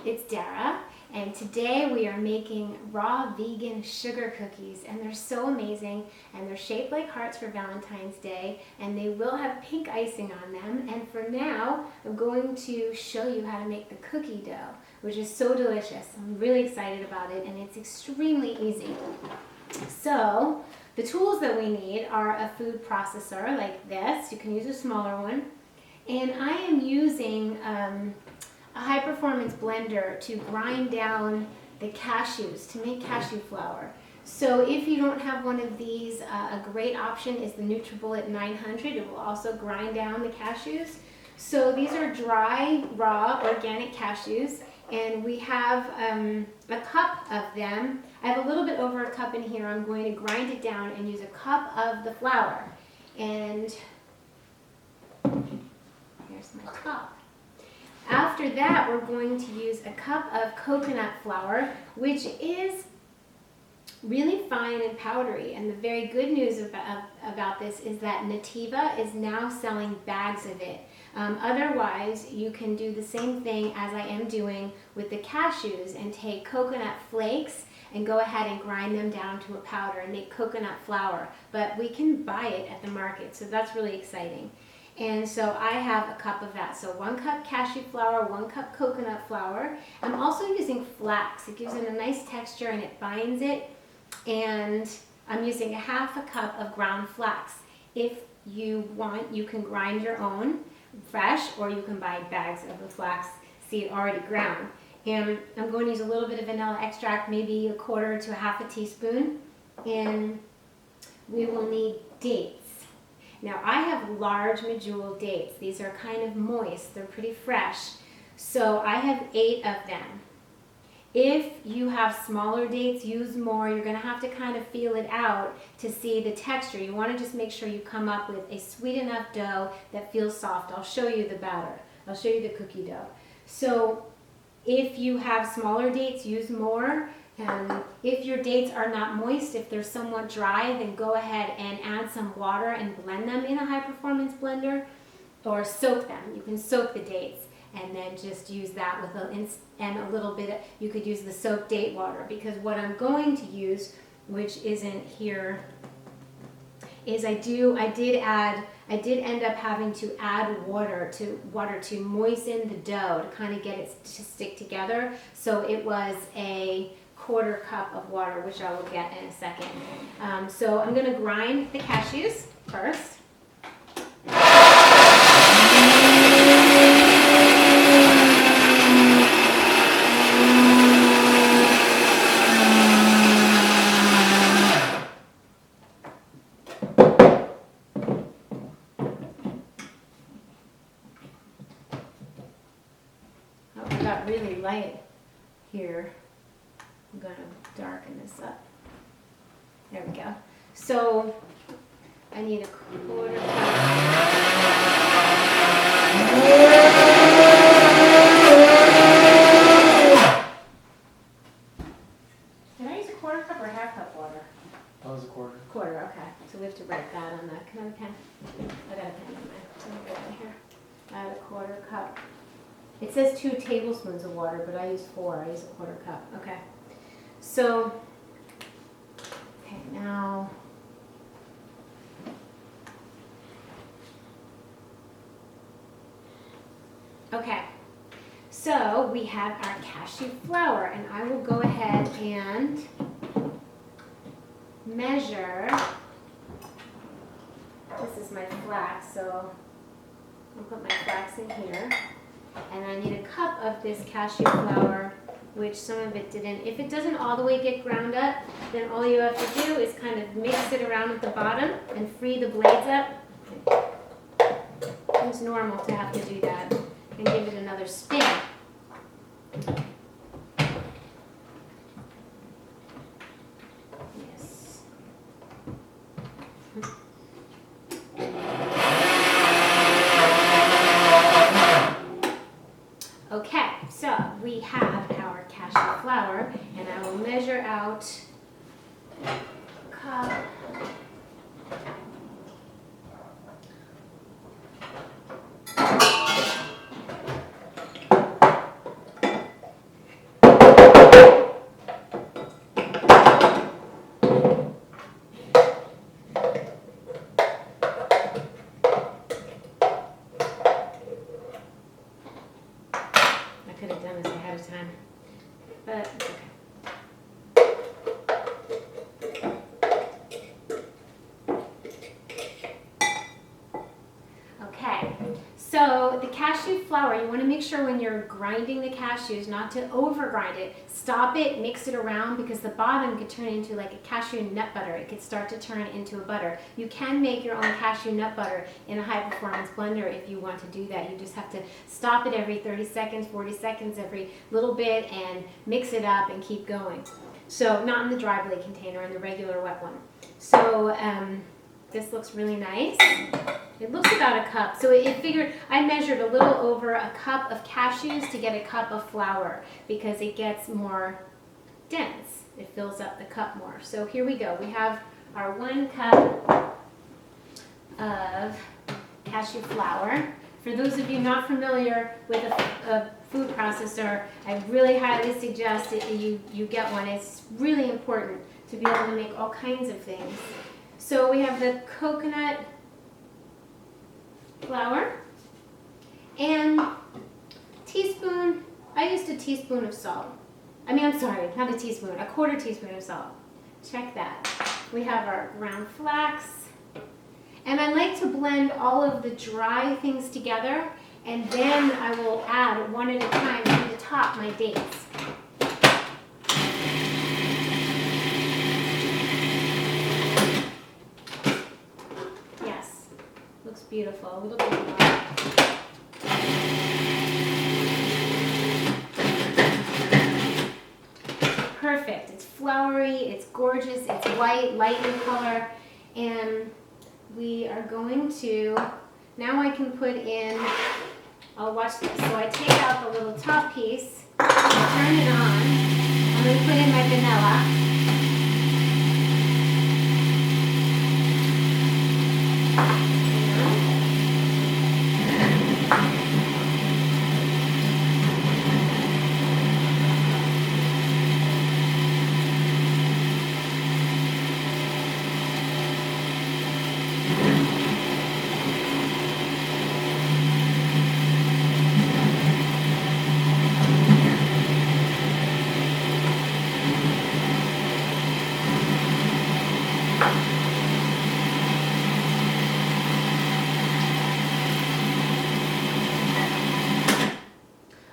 it's Dara, and today we are making raw vegan sugar cookies, and they're so amazing, and they're shaped like hearts for Valentine's Day, and they will have pink icing on them. And for now, I'm going to show you how to make the cookie dough, which is so delicious. I'm really excited about it, and it's extremely easy. So the tools that we need are a food processor like this. You can use a smaller one, and I am using a high-performance blender to grind down the cashews to make cashew flour. So if you don't have one of these, a great option is the NutriBullet 900. It will also grind down the cashews. So these are dry, raw, organic cashews, and we have a cup of them. I have a little bit over a cup in here. I'm going to grind it down and use a cup of the flour. And here's my cup. After that, we're going to use a cup of coconut flour, which is really fine and powdery. And the very good news about this is that Nativa is now selling bags of it. Otherwise, you can do the same thing as I am doing with the cashews and take coconut flakes and go ahead and grind them down to a powder and make coconut flour. But we can buy it at the market, so that's really exciting. And so I have a cup of that. So 1 cup cashew flour, 1 cup coconut flour. I'm also using flax. It gives it a nice texture and it binds it. And I'm using a half a cup of ground flax. If you want, you can grind your own fresh, or you can buy bags of the flax seed already ground. And I'm going to use a little bit of vanilla extract, maybe 1/4 to 1/2 teaspoon. And we will need dates. Now I have large medjool dates. These are kind of moist, they're pretty fresh. So I have 8 of them. If you have smaller dates, use more. You're gonna have to kind of feel it out to see the texture. You wanna just make sure you come up with a sweet enough dough that feels soft. I'll show you the batter. I'll show you the cookie dough. So if you have smaller dates, use more. If your dates are not moist, if they're somewhat dry, then go ahead and add some water and blend them in a high-performance blender, or soak them. You can soak the dates and then just use that with a little bit. You could use the soaked date water, because what I'm going to use, which isn't here, is I did end up having to add water to moisten the dough to kind of get it to stick together. So it was a 1/4 cup of water, which I will get in a second. So I'm going to grind the cashews first. Oh, it got really light here. I'm going to darken this up. There we go. So I need a 1/4 cup. Did I use a 1/4 cup or 1/2 cup water? That was a 1/4. 1/4, okay. So we have to write that on the, can I have a pen? I got a pen in there. Here. Add a 1/4 cup. It says 2 tablespoons of water, but I use 4. I use a 1/4 cup. Okay. So, okay, now, okay, so we have our cashew flour, and I will go ahead and measure. This is my flax, so I'll put my flax in here, and I need a cup of this cashew flour, which some of it didn't. If it doesn't all the way get ground up, then all you have to do is kind of mix it around at the bottom and free the blades up. It's normal to have to do that, and give it another spin. Yes. Okay, so we have our cashew flour, and I will measure out a cup. time. But it's okay. Okay, so the cashew flour, you want to make sure when you're grinding the cashews not to over grind it. Stop it, mix it around, because the bottom could turn into like a cashew nut butter. It could start to turn into a butter. You can make your own cashew nut butter in a high performance blender if you want to do that. You just have to stop it every 30 seconds, 40 seconds, every little bit, and mix it up and keep going. So not in the dry blade container, in the regular wet one. So this looks really nice. It looks about a cup. So it figured, I measured a little over a cup of cashews to get a cup of flour because it gets more dense. It fills up the cup more. So here we go. We have our 1 cup of cashew flour. For those of you not familiar with a food processor, I really highly suggest that you get one. It's really important to be able to make all kinds of things. So we have the coconut flour and teaspoon, I used a teaspoon of salt. I'm sorry, not a teaspoon, a 1/4 teaspoon of salt. Check that. We have our ground flax. And I like to blend all of the dry things together, and then I will add one at a time to the top my dates. Yes, looks beautiful. A little bit more. Perfect. It's flowery, it's gorgeous, it's white, light in color, and we are going to, now I can put in, I'll watch this. So I take out the little top piece, turn it on, I'm going to put in my vanilla.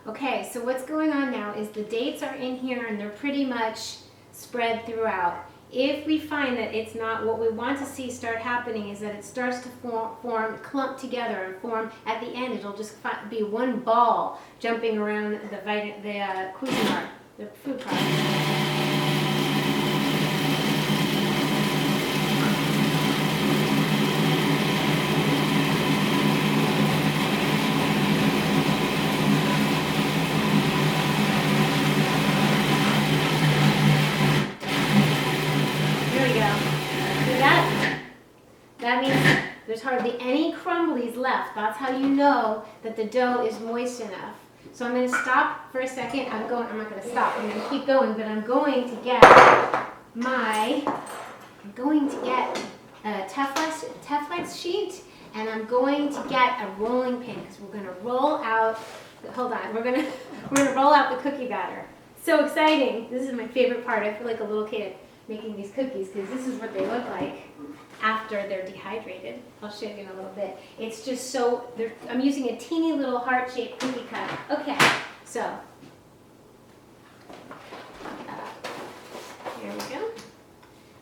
Okay, so what's going on now is the dates are in here and they're pretty much spread throughout. If we find that it's not, what we want to see start happening is that it starts to form, clump together and form at the end. It'll just be one ball jumping around the Cuisinart, the food processor. That means there's hardly any crumblies left. That's how you know that the dough is moist enough. So I'm going to stop for a second. I'm not going to stop. I'm going to keep going, but I'm going to get a Teflex sheet, and I'm going to get a rolling pin because we're going to roll out. Hold on. We're going to roll out the cookie batter. So exciting! This is my favorite part. I feel like a little kid making these cookies because this is what they look like after they're dehydrated. I'll show you in a little bit. It's just so, I'm using a teeny little heart-shaped cookie cutter. Okay, so, here we go.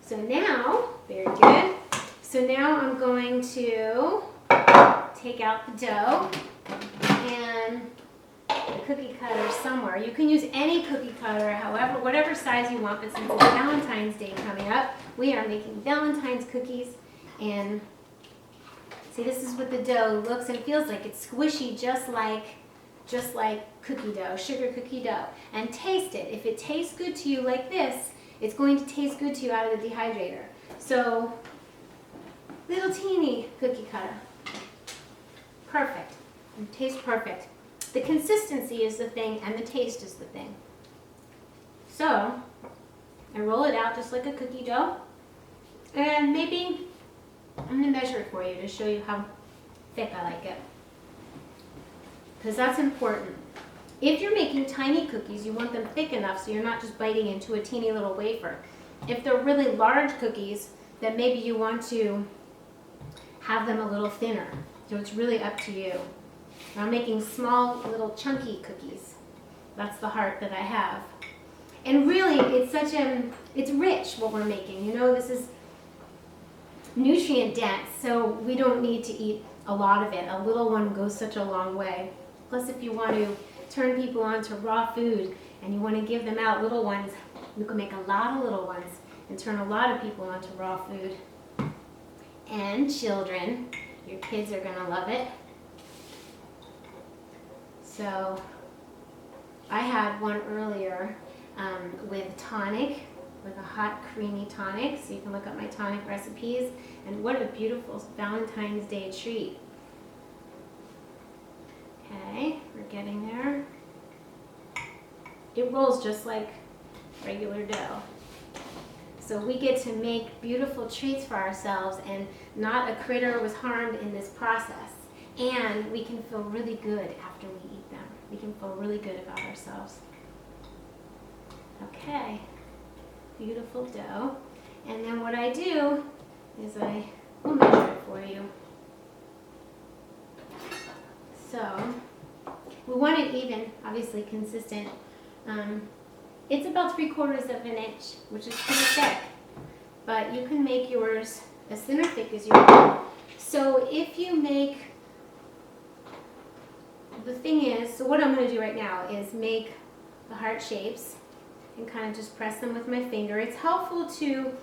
So now, very good. So now I'm going to take out the dough and the cookie cutter somewhere. You can use any cookie cutter, however, whatever size you want, but since it's Valentine's Day coming up, we are making Valentine's cookies. And see, this is what the dough looks and feels like. It's squishy, just like cookie dough, sugar cookie dough. And taste it. If it tastes good to you like this, it's going to taste good to you out of the dehydrator. So, little teeny cookie cutter. Perfect. It tastes perfect. The consistency is the thing, and the taste is the thing. So, I roll it out just like a cookie dough. And maybe, I'm going to measure it for you to show you how thick I like it. Because that's important. If you're making tiny cookies, you want them thick enough so you're not just biting into a teeny little wafer. If they're really large cookies, then maybe you want to have them a little thinner. So it's really up to you. I'm making small little chunky cookies. That's the heart that I have. And really, it's rich what we're making. You know, this is nutrient dense, so we don't need to eat a lot of it. A little one goes such a long way. Plus, if you want to turn people on to raw food and you want to give them out little ones, you can make a lot of little ones and turn a lot of people onto raw food. And children, your kids are gonna love it. So I had one earlier with tonic, with a hot creamy tonic, so you can look up my tonic recipes. And what a beautiful Valentine's Day treat. Okay, we're getting there. It rolls just like regular dough. So we get to make beautiful treats for ourselves, and not a critter was harmed in this process. And we can feel really good after we eat them. We can feel really good about ourselves. Okay, beautiful dough. And then what I do is I will measure it for you. So we want it even, obviously consistent. It's about 3/4 of an inch, which is pretty thick, but you can make yours as thin or thick as you want. So if you make, the thing is, so what I'm going to do right now is make the heart shapes and kind of just press them with my finger. It's helpful to,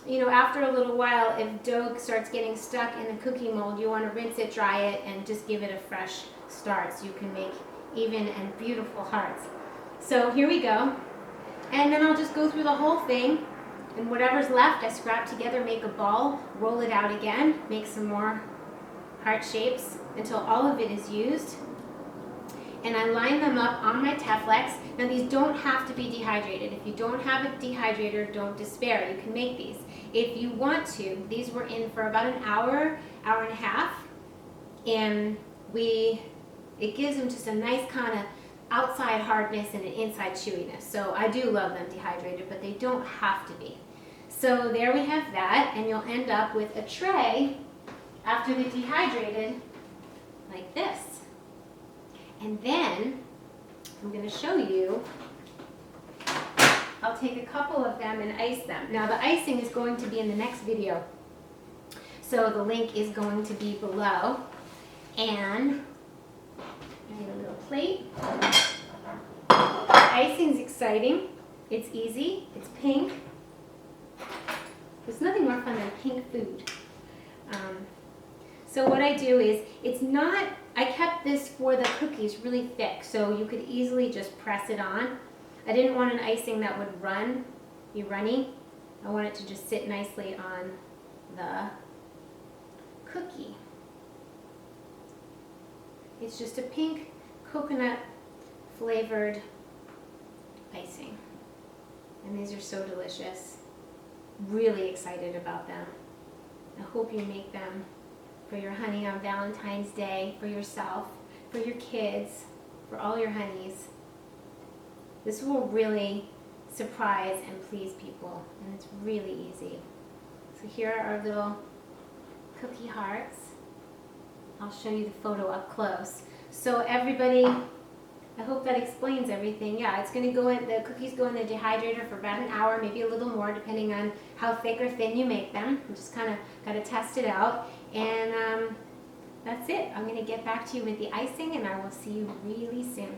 you know, after a little while, if dough starts getting stuck in the cookie mold, you want to rinse it, dry it, and just give it a fresh start so you can make even and beautiful hearts. So here we go. And then I'll just go through the whole thing, and whatever's left I scrap together, make a ball, roll it out again, make some more heart shapes until all of it is used. And I line them up on my Teflex. Now these don't have to be dehydrated. If you don't have a dehydrator, don't despair. You can make these. If you want to, these were in for about an hour, hour and a half, and it gives them just a nice kind of outside hardness and an inside chewiness. So I do love them dehydrated, but they don't have to be. So there we have that, and you'll end up with a tray after they're dehydrated like this. And then I'm going to show you, I'll take a couple of them and ice them. Now the icing is going to be in the next video, so the link is going to be below. And I need a little plate. Icing's exciting. It's easy. It's pink. There's nothing more fun than pink food. So what I do is, I kept this for the cookies really thick, so you could easily just press it on. I didn't want an icing that would be runny. I want it to just sit nicely on the cookie. It's just a pink coconut flavored icing. And these are so delicious. Really excited about them. I hope you make them for your honey on Valentine's Day, for yourself, for your kids, for all your honeys. This will really surprise and please people, and it's really easy. So here are our little cookie hearts. I'll show you the photo up close. So everybody, I hope that explains everything. Yeah, it's going to go in, the cookies go in the dehydrator for about an hour, maybe a little more, depending on how thick or thin you make them. You just kind of got to test it out. And that's it. I'm going to get back to you with the icing, and I will see you really soon.